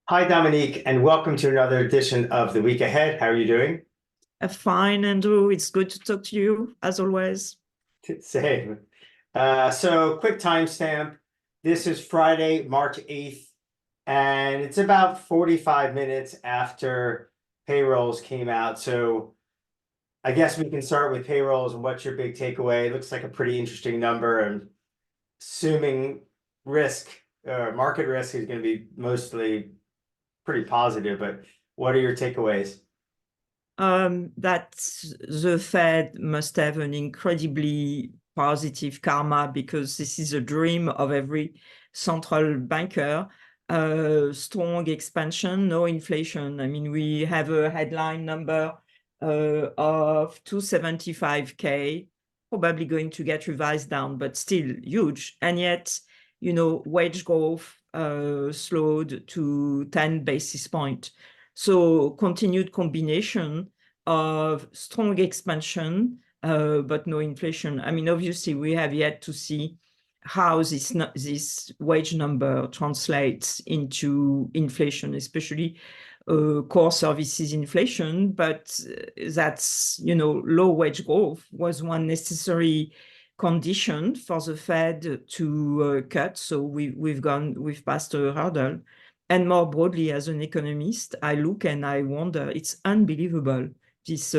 Hi, Dominique, and welcome to another edition of The Week Ahead. How are you doing? Fine, Andrew. It's good to talk to you, as always. Same. So, quick timestamp. This is Friday, March 8th, and it's about 45 minutes after payrolls came out. So, I guess we can start with payrolls and what's your big takeaway? It looks like a pretty interesting number, and assuming risk or market risk is going to be mostly pretty positive, but what are your takeaways? That the Fed must have an incredibly positive karma because this is a dream of every central banker. Strong expansion, no inflation. I mean, we have a headline number of 275K, probably going to get revised down, but still huge. And yet, wage growth slowed to 10 basis points. So continued combination of strong expansion, but no inflation. I mean, obviously, we have yet to see how this wage number translates into inflation, especially core services inflation. But that's, low wage growth was one necessary condition for the Fed to cut. So we've passed a hurdle. And more broadly, as an economist, I look and I wonder, it's unbelievable, this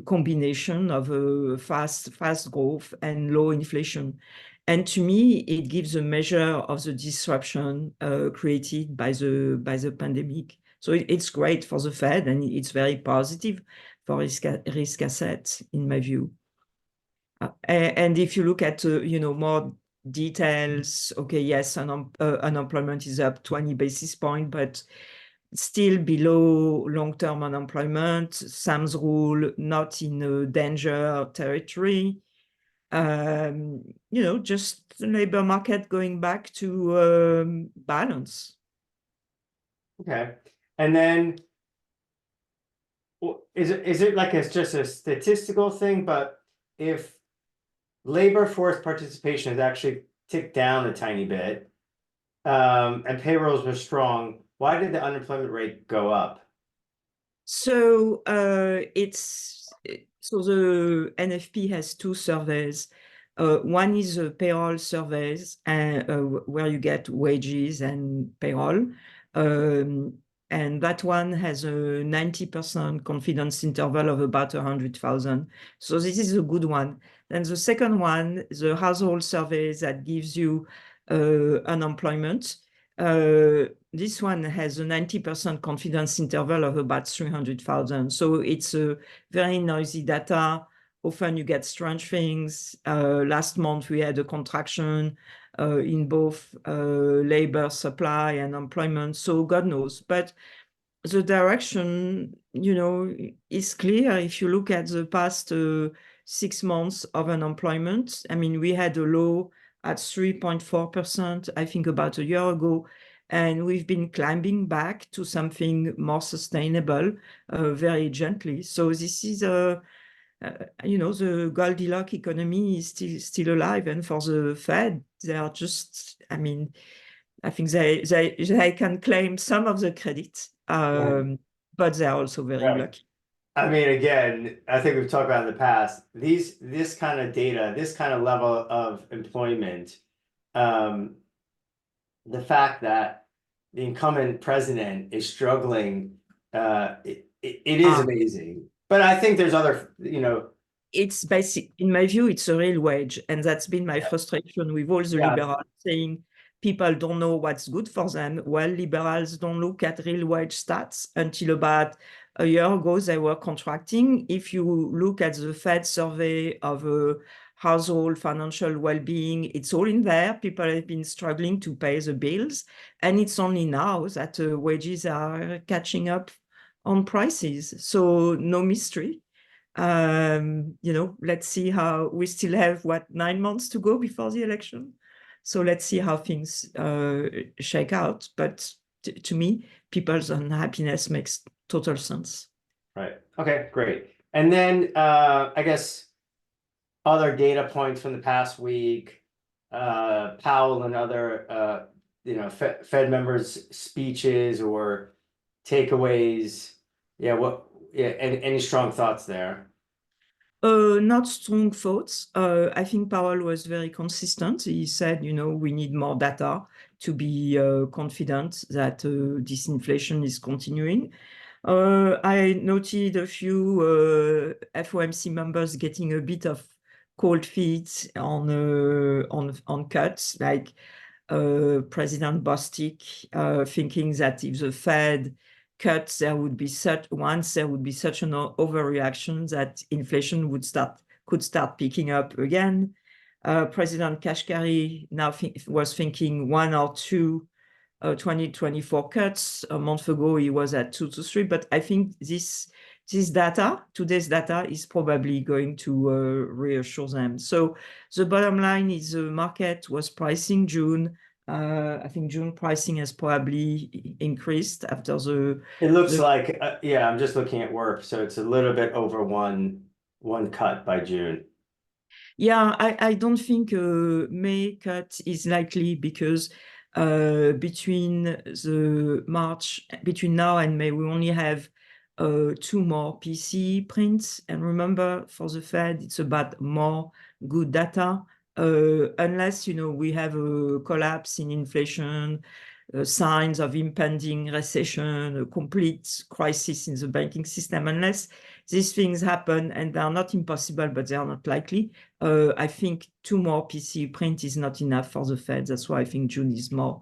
combination of fast growth and low inflation. And to me, it gives a measure of the disruption created by the pandemic. So it's great for the Fed, and it's very positive for risk assets, in my view. And if you look at more details, okay, yes, unemployment is up 20 basis points, but still below long-term unemployment. Sam's rule not in a danger territory. Just the labor market going back to balance. Okay. And then is it like it's just a statistical thing, but if labor force participation has actually ticked down a tiny bit, and payrolls were strong, why did the unemployment rate go up? So the NFP has two surveys. One is a payroll surveys, where you get wages and payroll. And that one has a 90% confidence interval of about 100,000. So this is a good one. Then the second one, the household survey that gives you unemployment. This one has a 90% confidence interval of about 300,000. So it's a very noisy data. Often you get strange things. Last month we had a contraction in both labor supply and employment. So God knows. But the direction, is clear. If you look at the past 6 months of unemployment, I mean, we had a low at 3.4%, I think about a year ago, and we've been climbing back to something more sustainable very gently. So this is the Goldilocks economy is still alive, and for the Fed, they are just, I mean, I think they can claim some of the credit, Right. but they're also very Right. lucky. I mean, again, I think we've talked about in the past, this kind of data, this kind of level of employment, um, the fact that the incumbent president is struggling, it is Ah, amazing. But I think there's other, it's basic. In my view, it's a real wage. And that's been my frustration with all the yeah, liberals saying people don't know what's good for them. Well, liberals don't look at real wage stats. Until about a year ago, they were contracting. If you look at the Fed survey of household financial well-being, it's all in there. People have been struggling to pay the bills. And it's only now that wages are catching up on prices. So no mystery. Let's see how we still have 9 months to go before the election. So let's see how things shake out. But to me, people's unhappiness makes total sense. right. Okay, great. And then I guess other data points from the past week, Powell and other Fed members' speeches or takeaways. Yeah, any strong thoughts there? Not strong thoughts. I think Powell was very consistent. He said, we need more data to be confident that this inflation is continuing. I noted a few FOMC members getting a bit of cold feet on cuts, like President Bostic thinking that if the Fed cuts, there would be such an overreaction that inflation could start picking up again. President Kashkari now was thinking one or two 2024 cuts. A month ago, he was at 2 to 3, but I think today's data is probably going to reassure them. So the bottom line is the market was pricing June. I think June pricing has probably increased after It looks like, yeah, I'm just looking at work, so it's a little bit over one cut by June. Yeah, I don't think May cut is likely because between now and May, we only have 2 more PC prints. And remember, for the Fed, it's about more good data. Unless, we have a collapse in inflation, signs of impending recession, a complete crisis in the banking system, unless these things happen, and they are not impossible, but they are not likely. I think 2 more PC print is not enough for the Fed. That's why I think June is more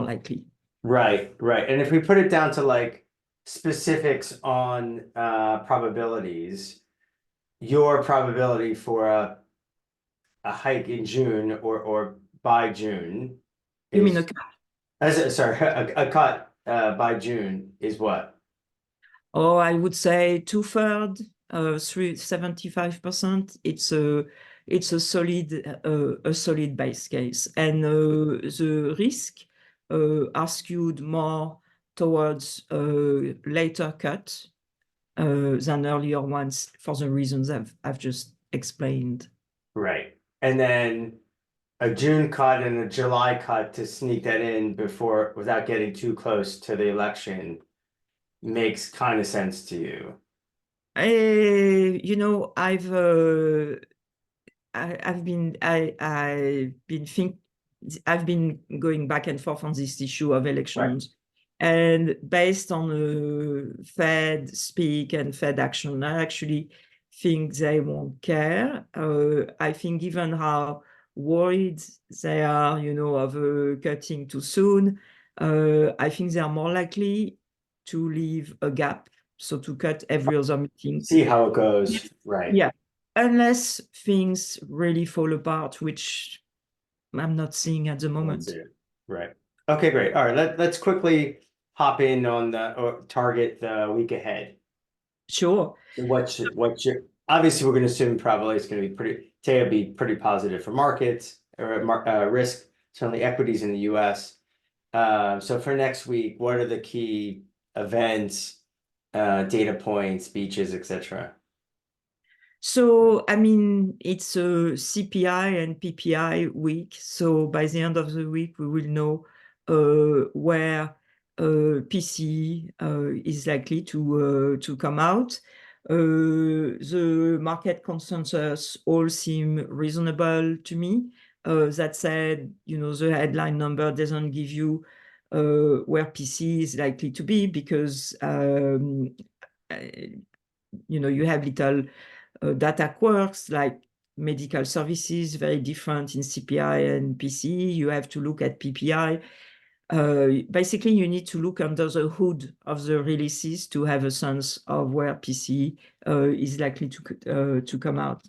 likely. Right. And if we put it down to like specifics on probabilities, your probability for a hike in June or by June You mean is, sorry, a cut by June is what? I would say 2/3, 75%. It's a solid base case, and the risk are skewed more towards later cut than earlier ones for the reasons I've just explained. Right. And then a June cut and a July cut to sneak that in without getting too close to the election makes kind of sense to you. I've been going back and forth on this issue of Right. elections, and based on Fed speak and Fed action, I actually think they won't care. I think given how worried they are, of cutting too soon, I think they are more likely to leave a gap, so to cut every other meeting. See how it goes. Right. Yeah, unless things really fall apart, which I'm not seeing at the moment. Right. Okay, great. All right, let's quickly hop in on or target the week ahead. Sure. Obviously we're going to assume probably it's going to be today will be pretty positive for markets or risk, certainly equities in the US. So for next week, what are the key events, data points, speeches, etc.? So, I mean, it's a CPI and PPI week. So by the end of the week, we will know where PC is likely to come out. The market consensus all seem reasonable to me. That said, the headline number doesn't give you where PC is likely to be because you have little data quirks like medical services, very different in CPI and PC. You have to look at PPI. Basically, you need to look under the hood of the releases to have a sense of where PC is likely to come out.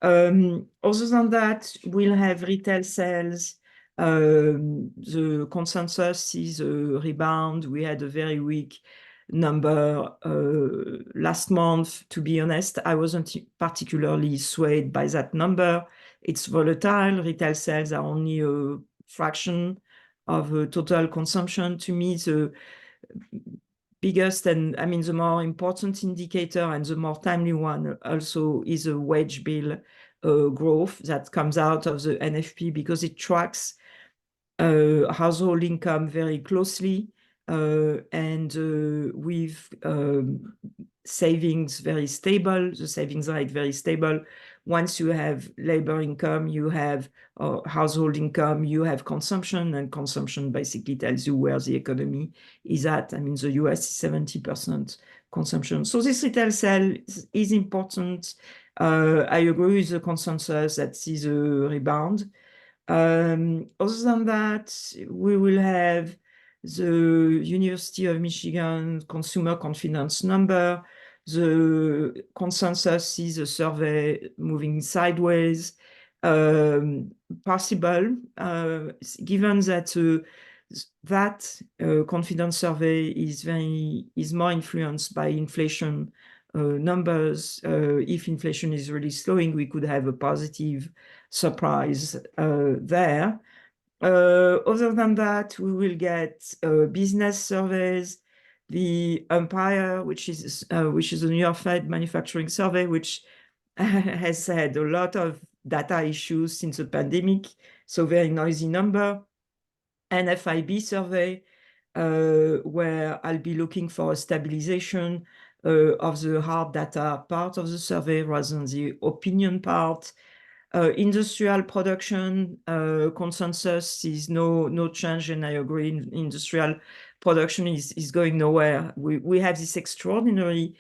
Other than that, we'll have retail sales. The consensus is a rebound. We had a very weak number last month. To be honest, I wasn't particularly swayed by that number. It's volatile. Retail sales are only a fraction of total consumption. To me, the biggest and the more important indicator and the more timely one also is a wage bill growth that comes out of the NFP because it tracks household income very closely, and with savings very stable, the savings rate very stable. Once you have labor income, you have household income, you have consumption, and consumption basically tells you where the economy is at. I mean, the US is 70% consumption. So this retail sale is important. I agree with the consensus that sees a rebound. Other than that, we will have the University of Michigan Consumer Confidence number. The consensus is a survey moving sideways. Possible, given that confidence survey is more influenced by inflation numbers. If inflation is really slowing, we could have a positive surprise there. Other than that, we will get business surveys, the Empire, which is a New York Fed manufacturing survey, which has had a lot of data issues since the pandemic, so very noisy number. NFIB survey, where I'll be looking for a stabilization of the hard data part of the survey rather than the opinion part. Industrial production consensus is no change, and I agree. Industrial production is going nowhere. We have this extraordinary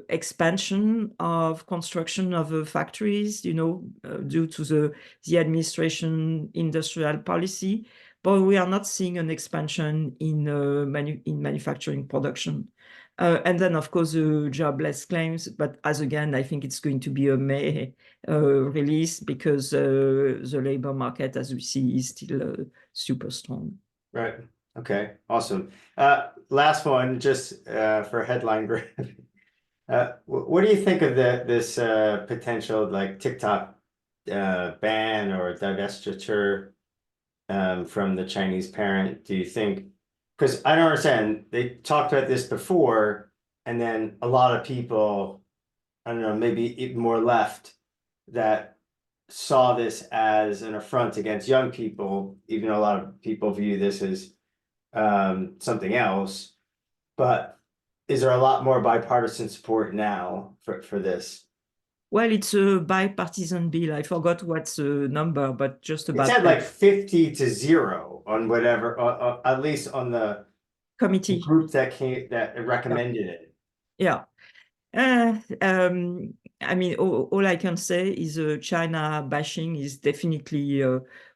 expansion of construction of factories, due to the administration industrial policy, but we are not seeing an expansion in manufacturing production. And then, of course, the jobless claims. But as again, I think it's going to be a May release because the labor market, as we see, is still super strong. Right. Okay. Awesome. Last one, just for headline grip. What do you think of this potential like TikTok ban or divestiture from the Chinese parent? Do you think? Because I don't understand. They talked about this before, and then a lot of people, I don't know, maybe even more left, that saw this as an affront against young people, even though a lot of people view this as something else. But is there a lot more bipartisan support now for this? Well, it's a bipartisan bill. I forgot what's the number, but just It about said like 50-0 on whatever, at least on the committee. group that recommended it. Yeah. I mean, all I can say is China bashing is definitely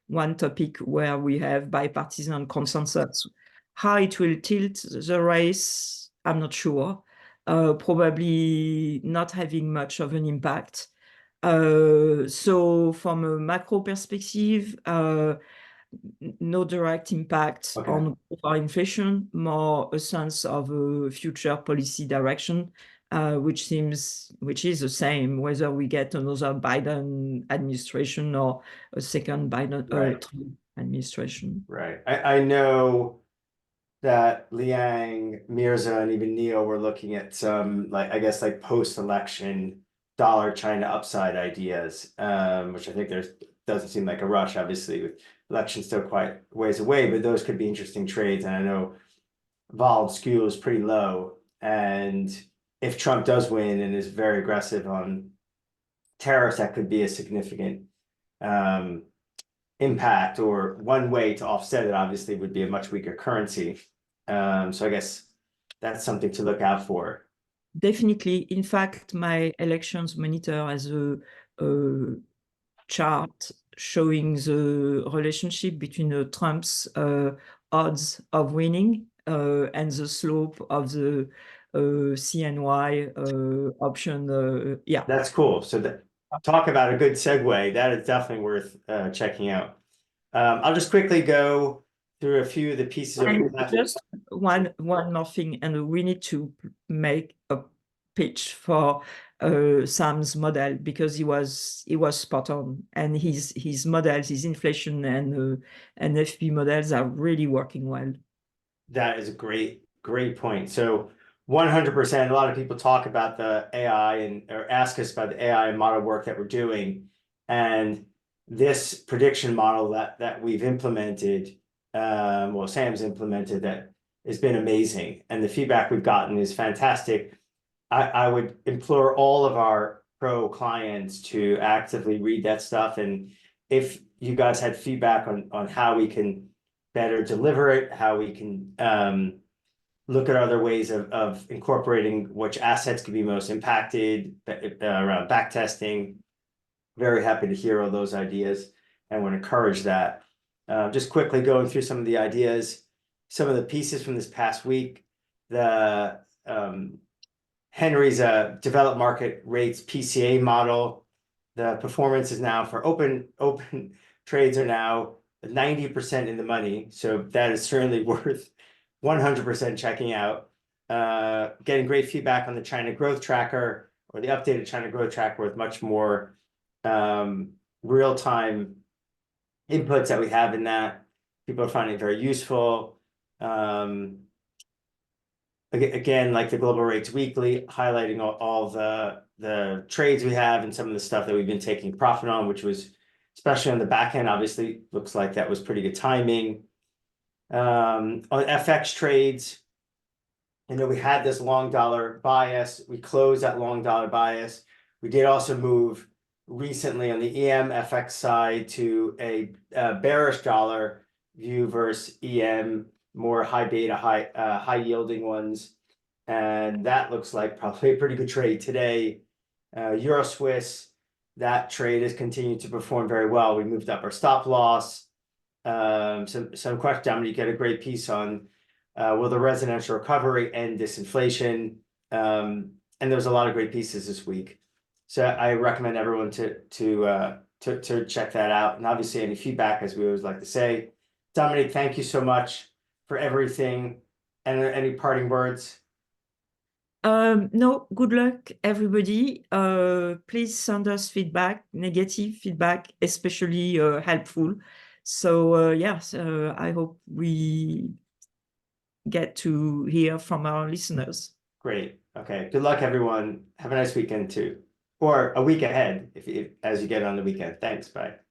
one topic where we have bipartisan consensus. How it will tilt the race, I'm not sure. Probably not having much of an impact. So from a macro perspective, no direct impact on inflation, more a sense of a future policy direction, which is the same whether we get another Biden administration or a second Biden Trump administration. Right. I know that Liang, Mirza, and even Neo were looking at some, like, I guess, like post-election dollar China upside ideas, which I think doesn't seem like a rush, obviously, with election still quite ways away, but those could be interesting trades. And I know vol skew is pretty low. And if Trump does win and is very aggressive on tariffs, that could be a significant impact, or one way to offset it, obviously, would be a much weaker currency. So I guess that's something to look out for. Definitely. In fact, my elections monitor has a chart showing the relationship between Trump's odds of winning and the slope of the CNY option. Yeah. That's cool. So talk about a good segue. That is definitely worth checking out. I'll just quickly go through a few of the pieces of just one more thing, and we need to make a pitch for Sam's model, because he was spot on, and his models, his inflation and FP models are really working well. That is a great point. So 100%, a lot of people talk about the AI or ask us about the AI and model work that we're doing. And this prediction model that we've implemented, well, Sam's implemented, that has been amazing, and the feedback we've gotten is fantastic. I would implore all of our pro clients to actively read that stuff, and if you guys had feedback on how we can better deliver it, how we can look at other ways of incorporating which assets could be most impacted around back testing. Very happy to hear all those ideas and would encourage that. Just quickly going through some of the ideas, some of the pieces from this past week. The Henry's developed market rates PCA model. The performance is now for open trades are now 90% in the money. So that is certainly worth 100% checking out. Getting great feedback on the China growth tracker, or the updated China growth tracker, with much more real-time inputs that we have in that. People are finding it very useful. Again, like the Global Rates Weekly, highlighting all the trades we have and some of the stuff that we've been taking profit on, which was, especially on the back end, obviously looks like that was pretty good timing. On FX trades, I know we had this long dollar bias. We closed that long dollar bias. We did also move recently on the EM FX side to a bearish dollar view versus EM, more high beta, high yielding ones. And that looks like probably a pretty good trade today. Euro Swiss, that trade has continued to perform very well. We moved up our stop loss. Some question, Dominique, you get a great piece on will the residential recovery end disinflation? And there's a lot of great pieces this week. So I recommend everyone to check that out. And obviously any feedback, as we always like to say. Dominique, thank you so much for everything. And any parting words? No, good luck, everybody. Please send us feedback, negative feedback, especially helpful. So yes, I hope we get to hear from our listeners. Great. Okay. Good luck, everyone. Have a nice weekend too, or a week ahead if as you get on the weekend. Thanks. Bye.